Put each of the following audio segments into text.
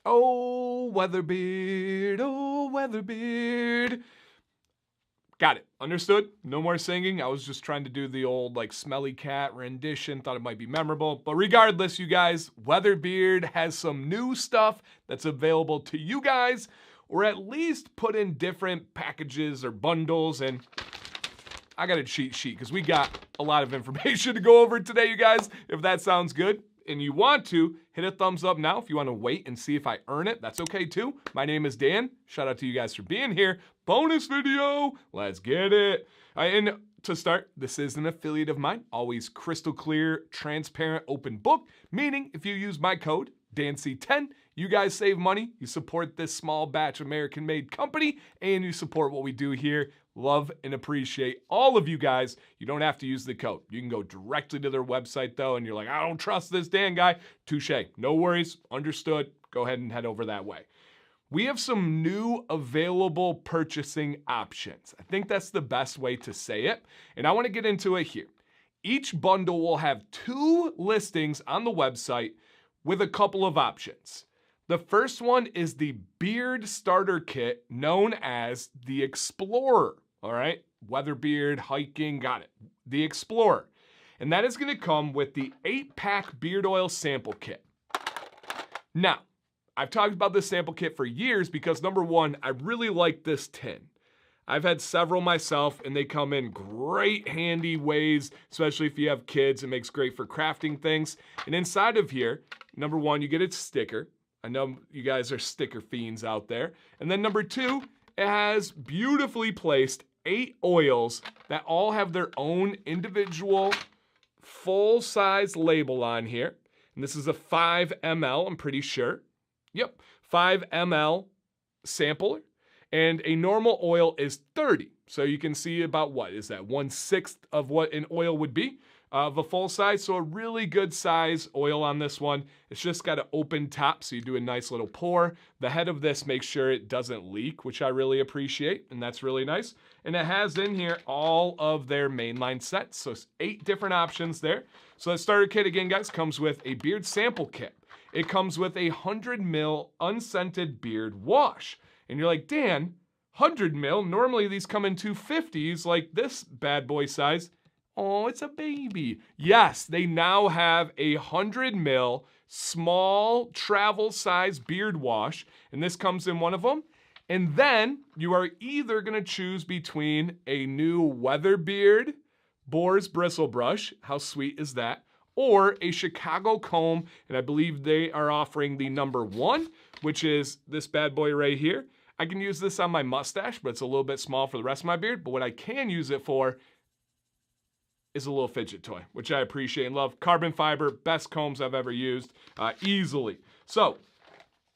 Oh, WeatherBeard, oh, WeatherBeard. Got it. Understood? No more singing. I was just trying to do the old like smelly cat rendition. Thought it might be memorable. But regardless, you guys, WeatherBeard has some new stuff that's available to you guys, or at least put in different packages or bundles. And I got a cheat sheet because we got a lot of information to go over today, you guys. If that sounds good and you want to, hit a thumbs up now. If you want to wait and see if I earn it, that's okay too. My name is Dan. Shout out to you guys for being here. Bonus video. Let's get it. And to start, this is an affiliate of mine. Always crystal clear, transparent, open book. Meaning, if you use my code, DANC10, you guys save money, you support this small batch American-made company, and you support what we do here. Love and appreciate all of you guys. You don't have to use the code. You can go directly to their website, though, and you're like, I don't trust this Dan guy. Touche. No worries. Understood. Go ahead and head over that way. We have some new available purchasing options. I think that's the best way to say it, and I want to get into it here. Each bundle will have 2 listings on the website with a couple of options. The first one is the beard starter kit known as the Explorer. All right, WeatherBeard, hiking, got it. The Explorer. And that is going to come with the 8-pack beard oil sample kit. Now, I've talked about this sample kit for years because number one, I really like this tin. I've had several myself and they come in great handy ways, especially if you have kids. It makes great for crafting things. And inside of here, number one, you get a sticker. I know you guys are sticker fiends out there. And then number 2, it has beautifully placed 8 oils that all have their own individual full-size label on here. And this is a 5 ml, I'm pretty sure. Yep, 5 ml sampler. And a normal oil is 30. So you can see about what is that, 1/6 of what an oil would be of a full size. So a really good size oil on this one. It's just got an open top, so you do a nice little pour. The head of this makes sure it doesn't leak, which I really appreciate, and that's really nice. And it has in here all of their mainline sets, so it's 8 different options there. So the starter kit, again, guys, comes with a beard sample kit. It comes with a 100 ml unscented beard wash. And you're like, Dan, 100 ml? Normally these come in 250s, like this bad boy size. Oh, it's a baby. Yes, they now have a 100 ml small travel size beard wash, and this comes in one of them. And then you are either going to choose between a new WeatherBeard Boar's Bristle Brush, how sweet is that, or a Chicago comb, and I believe they are offering the number 1, which is this bad boy right here. I can use this on my mustache, but it's a little bit small for the rest of my beard. But what I can use it for is a little fidget toy, which I appreciate and love. Carbon fiber, best combs I've ever used, easily. So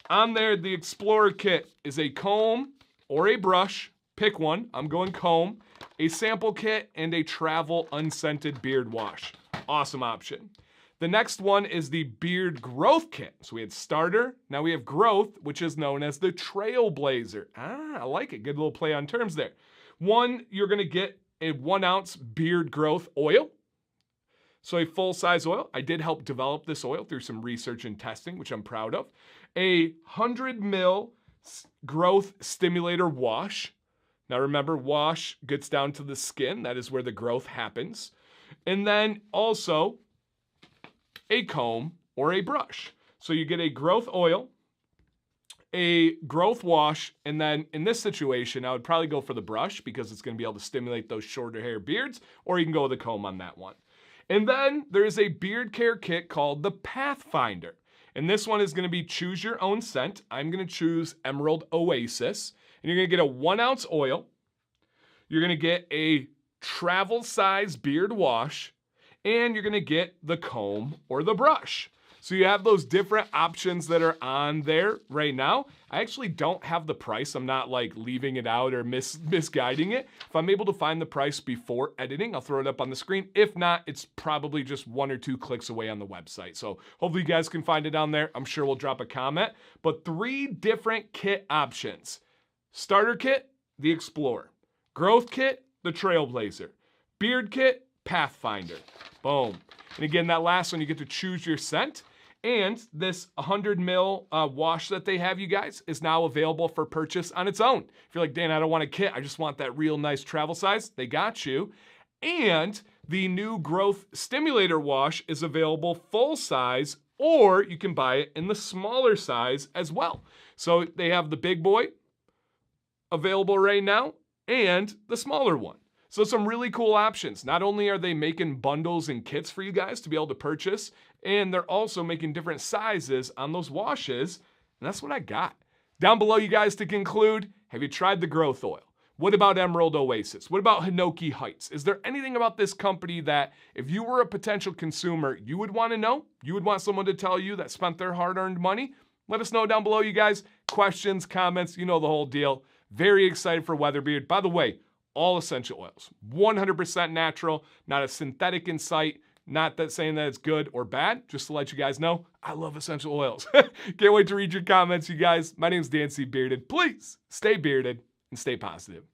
on there, the Explorer kit is a comb or a brush. Pick one. I'm going comb, a sample kit, and a travel unscented beard wash. Awesome option. The next one is the beard growth kit. So we had starter, now we have growth, which is known as the Trailblazer. I like it. Good little play on terms there. One, you're going to get a 1 ounce beard growth oil. So a full size oil. I did help develop this oil through some research and testing, which I'm proud of. A 100 ml growth stimulator wash. Now remember, wash gets down to the skin. That is where the growth happens. And then also a comb or a brush. So you get a growth oil, a growth wash, and then in this situation, I would probably go for the brush because it's going to be able to stimulate those shorter hair beards, or you can go with the comb on that one. And then there's a beard care kit called the Pathfinder. And this one is going to be choose your own scent. I'm going to choose Emerald Oasis. And you're going to get a 1 ounce oil. You're going to get a travel size beard wash. And you're going to get the comb or the brush. So you have those different options that are on there right now. I actually don't have the price. I'm not like leaving it out or misguiding it. If I'm able to find the price before editing, I'll throw it up on the screen. If not, it's probably just 1 or 2 clicks away on the website. So hopefully you guys can find it on there. I'm sure we'll drop a comment. But 3 different kit options. Starter kit, the Explorer. Growth kit, the Trailblazer. Beard kit, Pathfinder. Boom. And again, that last one, you get to choose your scent. And this 100 mil wash that they have, you guys, is now available for purchase on its own. If you're like, Dan, I don't want a kit, I just want that real nice travel size, they got you. And the new growth stimulator wash is available full size, or you can buy it in the smaller size as well. So they have the big boy available right now and the smaller one. So some really cool options. Not only are they making bundles and kits for you guys to be able to purchase, and they're also making different sizes on those washes. And that's what I got. Down below, you guys, to conclude, have you tried the growth oil? What about Emerald Oasis? What about Hinoki Heights? Is there anything about this company that if you were a potential consumer, you would want to know? You would want someone to tell you that spent their hard-earned money? Let us know down below, you guys. Questions, comments, you know the whole deal. Very excited for WeatherBeard. By the way, all essential oils, 100% natural, not a synthetic in sight. Not that saying that it's good or bad, just to let you guys know, I love essential oils. Can't wait to read your comments, you guys. My name's Dan C. Bearded. Please stay bearded and stay positive.